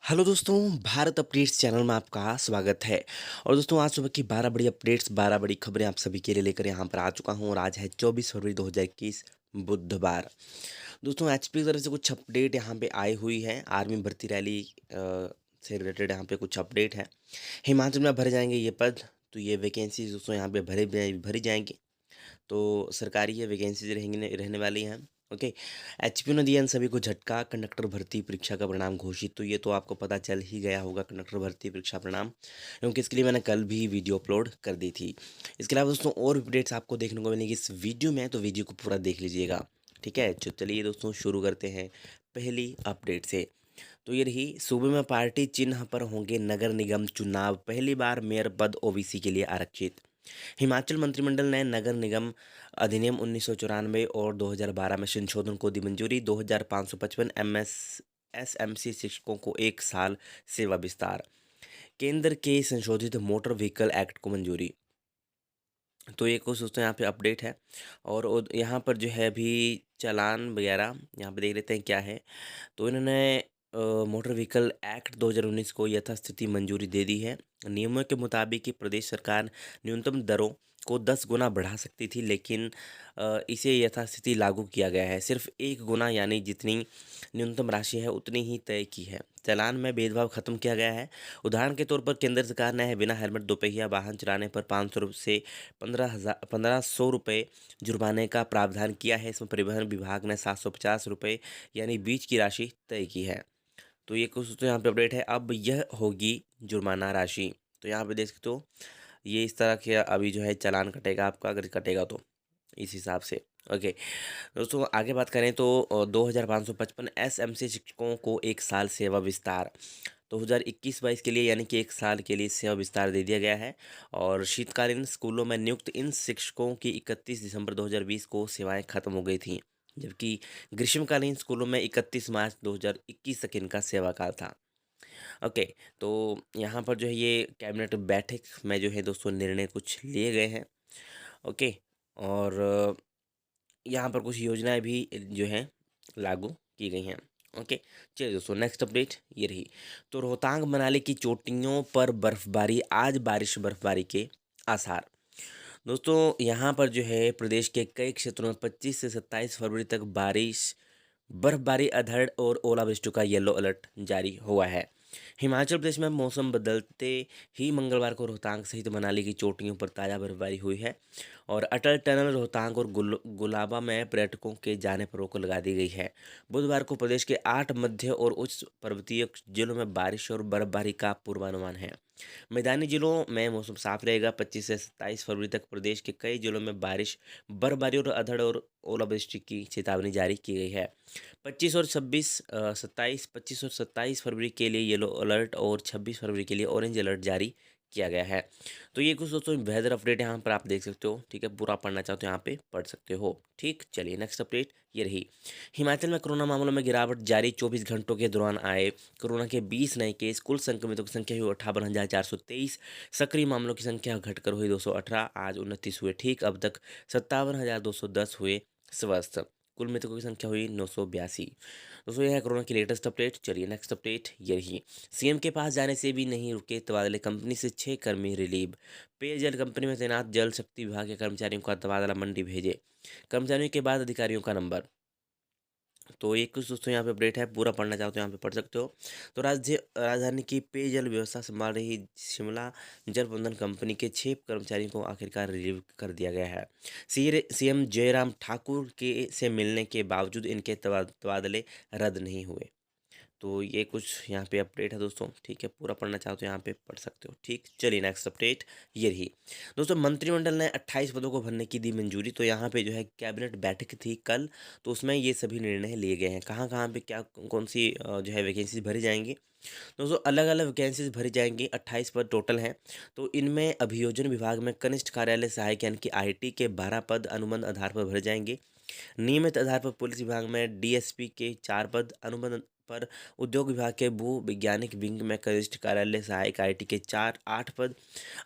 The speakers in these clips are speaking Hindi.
हेलो दोस्तों, भारत अपडेट्स चैनल में आपका स्वागत है। और दोस्तों, आज सुबह की 12 बड़ी अपडेट्स, 12 बड़ी खबरें आप सभी के लिए लेकर यहाँ पर आ चुका हूँ और आज है 24 फरवरी 2021 बुधवार। दोस्तों, एचपी की तरफ से कुछ अपडेट यहाँ पे आई हुई है। आर्मी भर्ती रैली से रिलेटेड यहाँ पे कुछ अपडेट है। हिमाचल में भरे जाएंगे ये पद, तो ये वैकेंसीज दोस्तों यहाँ पे भरी जाएंगी। तो सरकारी ये वैकेंसीज रहेंगी रहने वाली हैं। ओके। एचपीयू ने दिया इन सभी को झटका, कंडक्टर भर्ती परीक्षा का परिणाम घोषित। तो ये तो आपको पता चल ही गया होगा, कंडक्टर भर्ती परीक्षा परिणाम, क्योंकि इसके लिए मैंने कल भी वीडियो अपलोड कर दी थी। इसके अलावा दोस्तों और अपडेट्स आपको देखने को मिलेंगी इस वीडियो में, तो वीडियो को पूरा देख लीजिएगा। ठीक है, तो चलिए दोस्तों शुरू करते हैं पहली अपडेट से। तो ये रही, सूबे में पार्टी चिन्ह पर होंगे नगर निगम चुनाव, पहली बार मेयर पद ओबीसी के लिए आरक्षित। हिमाचल मंत्रिमंडल ने नगर निगम अधिनियम 1994 और 2012 में संशोधन को दी मंजूरी। 2555 एसएमसी शिक्षकों को 1 साल सेवा विस्तार। केंद्र के संशोधित मोटर व्हीकल एक्ट को मंजूरी। तो ये कुछ दोस्तों यहाँ पे अपडेट है। और यहाँ पर जो है अभी चालान वगैरह यहाँ पे देख लेते हैं क्या है। तो इन्होंने मोटर व्हीकल एक्ट 2019 को यथास्थिति मंजूरी दे दी है। नियमों के मुताबिक ही प्रदेश सरकार न्यूनतम दरों को 10 गुना बढ़ा सकती थी, लेकिन इसे यथास्थिति लागू किया गया है। सिर्फ 1 गुना, यानी जितनी न्यूनतम राशि है उतनी ही तय की है। चालान में भेदभाव खत्म किया गया है। उदाहरण के तौर पर केंद्र सरकार ने बिना हेलमेट दोपहिया वाहन चलाने पर 500 से 1500 रुपये जुर्माने का प्रावधान किया है। इसमें परिवहन विभाग ने 750 रुपये यानी बीच की राशि तय की है। तो ये कुछ तो यहाँ पे अपडेट है। अब यह होगी जुर्माना राशि। तो यहाँ पे देख सकते हो, ये इस तरह के अभी जो है चालान कटेगा आपका, अगर कटेगा तो इस हिसाब से। ओके दोस्तों, आगे बात करें तो 2555 एसएमसी शिक्षकों को 1 साल सेवा विस्तार। 2021-22 के लिए, यानी कि 1 साल के लिए सेवा विस्तार दे दिया गया है। और शीतकालीन स्कूलों में नियुक्त इन शिक्षकों की 31 दिसंबर 2020 को सेवाएं खत्म हो गई थीं, जबकि ग्रीष्मकालीन स्कूलों में 31 मार्च 2021 तक इनका सेवा काल था। ओके। तो यहाँ पर जो है ये कैबिनेट बैठक में जो है दोस्तों निर्णय कुछ लिए गए हैं। ओके। और यहाँ पर कुछ योजनाएं भी जो हैं लागू की गई हैं। ओके। चलिए दोस्तों, नेक्स्ट अपडेट ये रही। तो रोहतांग मनाली की चोटियों पर बर्फबारी, आज बारिश बर्फबारी के आसार। दोस्तों, यहाँ पर जो है प्रदेश के कई क्षेत्रों में 25 से 27 फरवरी तक बारिश, बर्फबारी, अधड़ और ओलावृष्टि का येलो अलर्ट जारी हुआ है। हिमाचल प्रदेश में मौसम बदलते ही मंगलवार को रोहतांग सहित मनाली की चोटियों पर ताज़ा बर्फबारी हुई है। और अटल टनल रोहतांग और गुलाबा में पर्यटकों के जाने पर रोक लगा दी गई है। बुधवार को प्रदेश के 8 मध्य और उच्च पर्वतीय जिलों में बारिश और बर्फबारी का पूर्वानुमान है। मैदानी जिलों में मौसम साफ रहेगा। 25 से 27 फरवरी तक प्रदेश के कई जिलों में बारिश, बर्फबारी और अधड़ और ओलावृष्टि की चेतावनी जारी की गई है। 25 और 27 फरवरी के लिए येलो अलर्ट और 26 फरवरी के लिए ऑरेंज अलर्ट जारी किया गया है। तो ये कुछ दोस्तों वेदर अपडेट यहाँ पर आप देख सकते हो। ठीक है, पूरा पढ़ना चाहो तो यहाँ पे पढ़ सकते हो। ठीक, चलिए नेक्स्ट अपडेट ये रही। हिमाचल में कोरोना मामलों में गिरावट जारी, 24 घंटों के दौरान आए कोरोना के 20 नए केस। कुल संक्रमितों की संख्या हुई 58,423। सक्रिय मामलों की संख्या घटकर हुई 218, आज 29 हुए ठीक। अब तक 57,210 हुए स्वस्थ। कुल मृतकों की संख्या हुई 982। दोस्तों, यह है कोरोना की लेटेस्ट अपडेट। चलिए नेक्स्ट अपडेट ये रही। सीएम के पास जाने से भी नहीं रुके तबादले, कंपनी से 6 कर्मी रिलीव। पेयजल कंपनी में तैनात जल शक्ति विभाग के कर्मचारियों का तबादला मंडी भेजे। कर्मचारियों के बाद अधिकारियों का नंबर। तो ये कुछ दोस्तों यहाँ पे अपडेट है, पूरा पढ़ना चाहो तो यहाँ पे पढ़ सकते हो। तो राजधानी की पेयजल व्यवस्था संभाल रही शिमला जल प्रबंधन कंपनी के 6 कर्मचारियों को आखिरकार रिलीव कर दिया गया है। सीएम जयराम ठाकुर के से मिलने के बावजूद इनके तबादले रद्द नहीं हुए। तो ये कुछ यहाँ पे अपडेट है दोस्तों। ठीक है, पूरा पढ़ना चाहो तो यहाँ पे पढ़ सकते हो। ठीक, चलिए नेक्स्ट अपडेट ये रही। दोस्तों, मंत्रिमंडल ने 28 पदों को भरने की दी मंजूरी। तो यहाँ पे जो है कैबिनेट बैठक थी कल, तो उसमें ये सभी निर्णय लिए गए हैं। कहाँ कहाँ पे क्या कौन सी जो है वैकेंसीज भरी जाएंगी। दोस्तों, अलग अलग वैकेंसीज भरी जाएंगी, 28 पद टोटल हैं। तो इनमें अभियोजन विभाग में कनिष्ठ कार्यालय सहायक यानी कि आईटी के 12 पद अनुबंध आधार पर भरे जाएंगे। नियमित आधार पर पुलिस विभाग में डीएसपी के 4 पद, अनुबंध पर उद्योग विभाग के भू वैज्ञानिक विंग में कनिष्ठ कार्यालय सहायक आईटी के 8 पद,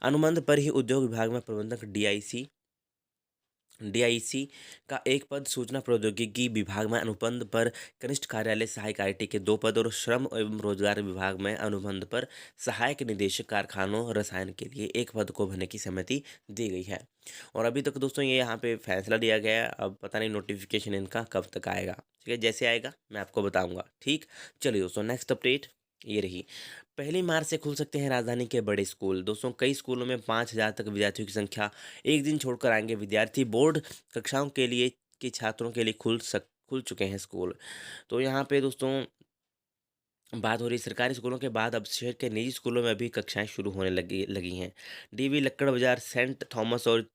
अनुबंध पर ही उद्योग विभाग में प्रबंधक डीआईसी डीआईसी का एक पद, सूचना प्रौद्योगिकी विभाग में अनुबंध पर कनिष्ठ कार्यालय सहायक आईटी के 2 पद और श्रम एवं रोजगार विभाग में अनुबंध पर सहायक निदेशक कारखानों रसायन के लिए 1 पद को भरने की सहमति दी गई है। और अभी तक दोस्तों ये यहाँ पे फैसला लिया गया है, अब पता नहीं नोटिफिकेशन इनका कब तक आएगा। ठीक है, जैसे आएगा मैं आपको बताऊंगा। ठीक, चलिए दोस्तों नेक्स्ट अपडेट ये रही। 1 मार्च से खुल सकते हैं राजधानी के बड़े स्कूल। दोस्तों कई स्कूलों में 5,000 तक विद्यार्थियों की संख्या एक दिन छोड़कर आएंगे विद्यार्थी। बोर्ड कक्षाओं के छात्रों के लिए खुल चुके हैं स्कूल। तो यहाँ पे दोस्तों बात हो रही सरकारी स्कूलों के बाद अब शहर के निजी स्कूलों में भी कक्षाएं शुरू होने लगी लगी हैं। डीवी लक्कड़ बाजार, सेंट थॉमस और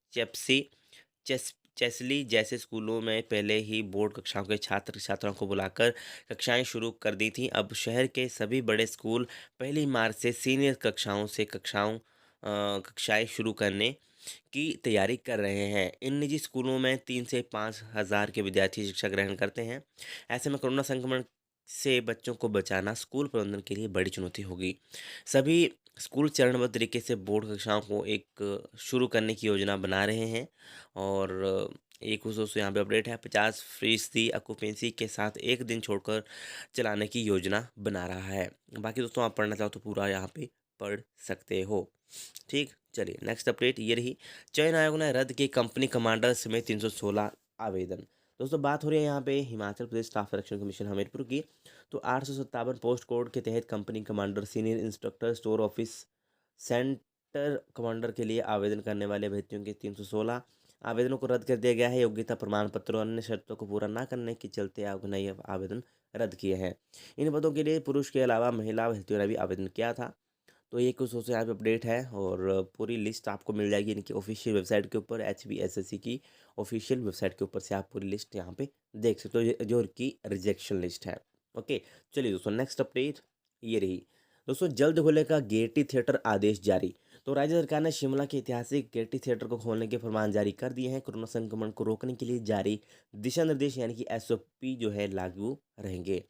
चेसली जैसे स्कूलों में पहले ही बोर्ड कक्षाओं के छात्र छात्राओं को बुलाकर कक्षाएं शुरू कर दी थी। अब शहर के सभी बड़े स्कूल 1 मार्च से सीनियर कक्षाएं शुरू करने की तैयारी कर रहे हैं। इन निजी स्कूलों में 3 से 5 हज़ार के विद्यार्थी शिक्षा ग्रहण करते हैं। ऐसे में कोरोना संक्रमण से बच्चों को बचाना स्कूल प्रबंधन के लिए बड़ी चुनौती होगी। सभी स्कूल चरणबद्ध तरीके से बोर्ड कक्षाओं को एक शुरू करने की योजना बना रहे हैं। और एक उस दोस्तों यहाँ पे अपडेट है, 50% ऑक्यूपेंसी के साथ एक दिन छोड़कर चलाने की योजना बना रहा है। बाकी दोस्तों आप पढ़ना चाहो तो पूरा यहाँ पे पढ़ सकते हो। ठीक, चलिए नेक्स्ट अपडेट ये रही। चयन आयोग ने रद्द की कंपनी कमांडर समेत 316 आवेदन। दोस्तों बात हो रही है यहाँ पे Himachal Pradesh staff selection commission Hamirpur की। तो 857 पोस्ट कोड के तहत company commander, senior instructor, store office centre commander के लिए आवेदन करने वाले अभ्यर्थियों के 316 आवेदनों को रद्द कर दिया गया है। योग्यता प्रमाण पत्र और अन्य शर्तों को पूरा न करने के चलते आयोग ने यह आवेदन रद्द किए हैं। इन पदों के लिए पुरुष के अलावा महिला अभ्यर्थियों ने भी आवेदन किया था। तो ये कुछ सोचो यहाँ पे अपडेट है और पूरी लिस्ट आपको मिल जाएगी इनकी ऑफिशियल वेबसाइट के ऊपर, HBSSC की ऑफिशियल वेबसाइट के ऊपर से आप पूरी लिस्ट यहाँ पे देख सकते हो, जो इनकी रिजेक्शन लिस्ट है। ओके, चलिए दोस्तों नेक्स्ट अपडेट ये रही। दोस्तों जल्द खुलेगा गेयटी थिएटर, आदेश जारी। तो राज्य सरकार ने शिमला के ऐतिहासिक गेयटी थिएटर को खोलने के फरमान जारी कर दिए हैं। कोरोना संक्रमण को रोकने के लिए जारी दिशा निर्देश यानी कि SOP जो है लागू रहेंगे।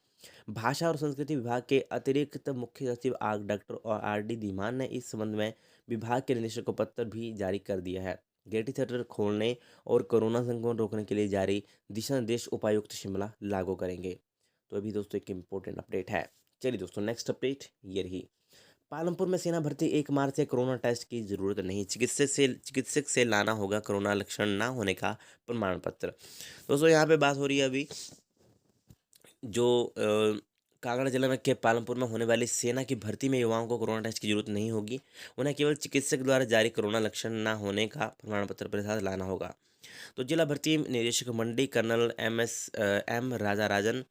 भाषा और संस्कृति विभाग के अतिरिक्त मुख्य सचिव डॉक्टर और RD धीमान ने इस संबंध में विभाग के निदेशक को पत्र भी जारी कर दिया है। गेयटी थिएटर खोलने और कोरोना संक्रमण रोकने के लिए जारी दिशा निर्देश उपायुक्त शिमला लागू करेंगे। तो अभी दोस्तों एक इम्पोर्टेंट अपडेट है। चलिए दोस्तों नेक्स्ट अपडेट ये रही। पालमपुर में सेना भर्ती 1 मार्च से कोरोना टेस्ट की जरूरत नहीं, चिकित्सक से लाना होगा कोरोना लक्षण ना होने का प्रमाण पत्र। दोस्तों यहाँ पे बात हो रही है अभी जो कांगड़ा जिला में के पालमपुर में होने वाली सेना की भर्ती में युवाओं को कोरोना टेस्ट की जरूरत नहीं होगी। उन्हें केवल चिकित्सक द्वारा जारी कोरोना लक्षण न होने का प्रमाण पत्र के साथ लाना होगा। तो जिला भर्ती निदेशक मंडी कर्नल M राजा राजन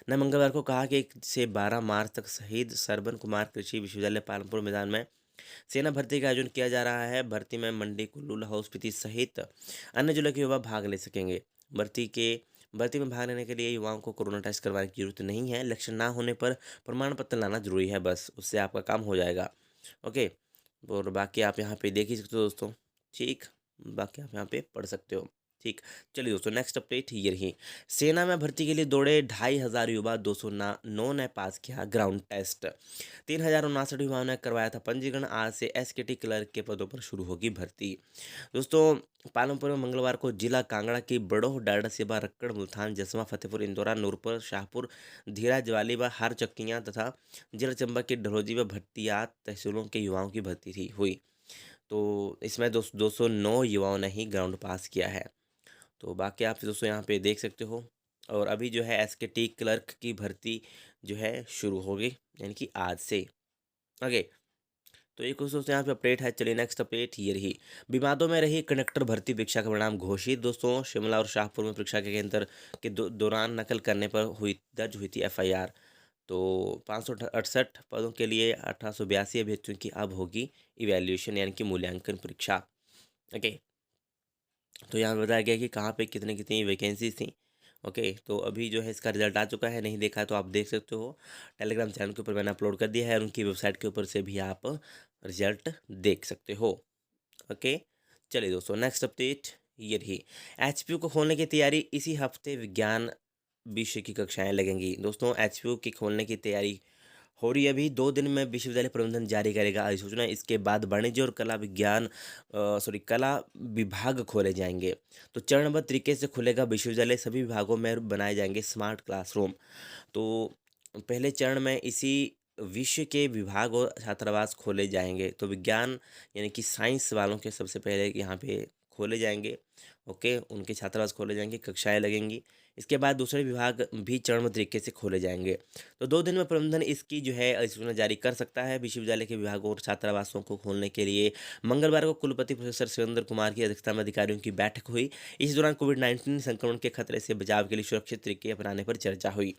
ने मंगलवार को कहा कि 1 से 12 मार्च तक शहीद सरबन कुमार कृषि विश्वविद्यालय पालमपुर मैदान में सेना भर्ती का आयोजन किया जा रहा है। भर्ती में मंडी, कुल्लू, लाहौल स्पीति सहित अन्य जिलों के युवा भाग ले सकेंगे। भर्ती में भाग लेने के लिए युवाओं को कोरोना टेस्ट करवाने की जरूरत नहीं है। लक्षण ना होने पर प्रमाण पत्र लाना जरूरी है, बस उससे आपका काम हो जाएगा। ओके, और बाकी आप यहाँ पे देख ही सकते हो दोस्तों। ठीक, बाकी आप यहाँ पे पढ़ सकते हो। ठीक, चलिए दोस्तों नेक्स्ट अपडेट ये रही। सेना में भर्ती के लिए दौड़े 2,500 युवा, 209 ने पास किया ग्राउंड टेस्ट। 3,059 युवाओं ने करवाया था पंजीकरण। आज से SKT क्लर्क के पदों पर शुरू होगी भर्ती। दोस्तों पालमपुर में मंगलवार को जिला कांगड़ा की बड़ोह, डाडासीबा, रक्कड़, मुल्तान, जसवा, फतेहपुर, इंदौरा, नूरपुर, शाहपुर, धीरा, ज्वाली व हर चक्कियाँ तथा जिला चंबा की डलहौजी व भट्टियात तहसीलों के युवाओं की भर्ती हुई। तो इसमें 209 युवाओं ने ही ग्राउंड पास किया है। तो बाकी आप दोस्तों यहाँ पे देख सकते हो। और अभी जो है SKT क्लर्क की भर्ती जो है शुरू होगी, यानी कि आज से। ओके, तो एक कुछ दोस्तों यहाँ पे अपडेट है। चलिए नेक्स्ट अपडेट ये रही। विवादों में रही कंडक्टर भर्ती परीक्षा का परिणाम घोषित। दोस्तों शिमला और शाहपुर में परीक्षा के केंद्र के दौरान नकल करने पर दर्ज हुई थी FIR। तो 568 पदों के लिए 1882 अभ्यर्थियों की अब होगी इवैल्यूएशन यानी कि मूल्यांकन परीक्षा। ओके, तो यहाँ बताया गया कि कहाँ पे कितनी कितनी वैकेंसीज थी। ओके, तो अभी जो है इसका रिजल्ट आ चुका है, नहीं देखा तो आप देख सकते हो। टेलीग्राम चैनल के ऊपर मैंने अपलोड कर दिया है और उनकी वेबसाइट के ऊपर से भी आप रिजल्ट देख सकते हो। ओके, चलिए दोस्तों नेक्स्ट अपडेट ये रही। HPU को खोलने की तैयारी, इसी हफ्ते विज्ञान विषय की कक्षाएं लगेंगी। दोस्तों HPU की खोलने की तैयारी हो रही है अभी 2 दिन में विश्वविद्यालय प्रबंधन जारी करेगा अधिसूचना। इसके बाद वाणिज्य और कला विज्ञान कला विभाग खोले जाएँगे। तो चरणबद्ध तरीके से खुलेगा विश्वविद्यालय, सभी विभागों में बनाए जाएँगे स्मार्ट क्लासरूम। तो पहले चरण में इसी विषय के विभाग और छात्रावास खोले जाएँगे। तो विज्ञान यानी कि साइंस वालों के सबसे पहले यहाँ पे खोले जाएँगे। ओके, उनके छात्रावास खोले जाएँगे, कक्षाएँ लगेंगी। इसके बाद दूसरे विभाग भी चरणबद्ध तरीके से खोले जाएँगे। तो 2 दिन में प्रबंधन इसकी जो है अधिसूचना जारी कर सकता है। विश्वविद्यालय के विभागों और छात्रावासों को खोलने के लिए मंगलवार को कुलपति प्रोफेसर सुरेंद्र कुमार की अध्यक्षता में अधिकारियों की बैठक हुई। इस दौरान कोविड-19 संक्रमण के खतरे से बचाव के लिए सुरक्षित तरीके अपनाने पर चर्चा हुई।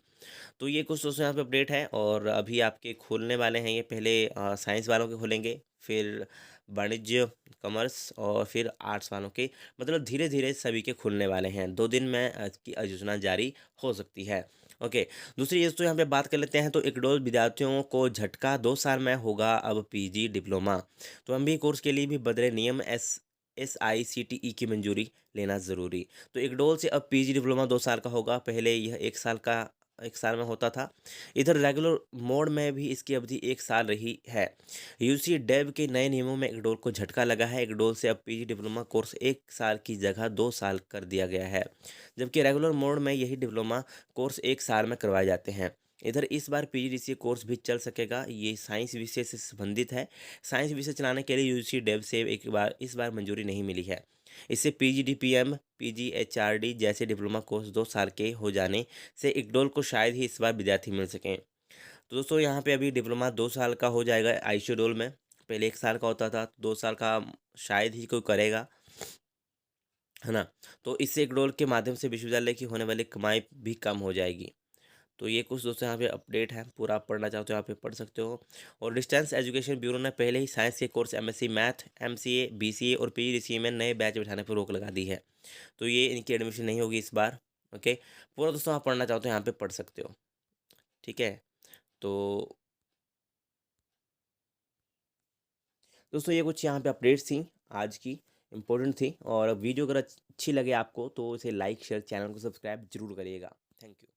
तो ये कुछ दोस्तों यहाँ पे अपडेट है और अभी आपके खुलने वाले हैं ये पहले साइंस वालों के खुलेंगे, फिर वाणिज्य, कॉमर्स और फिर आर्ट्स वालों के, मतलब धीरे-धीरे सभी के खुलने वाले हैं। 2 दिन में की अधिसूचना जारी हो सकती है। ओके, दूसरी चीज़ तो यहाँ पे बात कर लेते हैं। तो इक्डोल विद्यार्थियों को झटका, 2 साल में होगा अब पीजी डिप्लोमा। तो एमबीए कोर्स के लिए भी बदले नियम, एसआईसीटीई की मंजूरी लेना ज़रूरी। तो इक्डोल से अब पीजी डिप्लोमा 2 साल का होगा, पहले यह 1 साल में होता था। इधर रेगुलर मोड में भी इसकी अवधि 1 साल रही है। यूजी डेव के नए नियमों में इक्डोल को झटका लगा है। इक्डोल से अब पीजी डिप्लोमा कोर्स 1 साल की जगह 2 साल कर दिया गया है, जबकि रेगुलर मोड में यही डिप्लोमा कोर्स 1 साल में करवाए जाते हैं। इधर इस बार पीजीडीसीए कोर्स भी चल सकेगा। ये साइंस विषय से संबंधित है। साइंस विषय चलाने के लिए यूजी डेव से इस बार मंजूरी नहीं मिली है। इससे पीजीडीपीएम, पीजीएचआरडी जैसे डिप्लोमा कोर्स 2 साल के हो जाने से इक्डोल को शायद ही इस बार विद्यार्थी मिल सकें। तो दोस्तों यहाँ पे अभी डिप्लोमा 2 साल का हो जाएगा आइसोडोल में। पहले 1 साल का होता था, 2 साल का शायद ही कोई करेगा, है ना? तो इससे इक्डोल के माध्यम से विश्वविद्यालय की होने वाली कमाई भी कम हो जाएगी। तो ये कुछ दोस्तों यहाँ पे अपडेट है, पूरा आप पढ़ना चाहते हो यहाँ पे पढ़ सकते हो। और डिस्टेंस एजुकेशन ब्यूरो ने पहले ही साइंस के course MSc math, MCA, BCA और पीजीडीसीए में नए बैच बिठाने पर रोक लगा दी है। तो ये इनकी एडमिशन नहीं होगी इस बार। ओके, पूरा दोस्तों आप पढ़ना चाहते हो यहाँ पे पढ़ सकते हो। ठीक है, तो दोस्तों ये कुछ यहाँ पे अपडेट्स थी आज की, इम्पोर्टेंट थी। और वीडियो अगर अच्छी लगे आपको तो इसे लाइक शेयर, चैनल को सब्सक्राइब जरूर करिएगा। Thank you.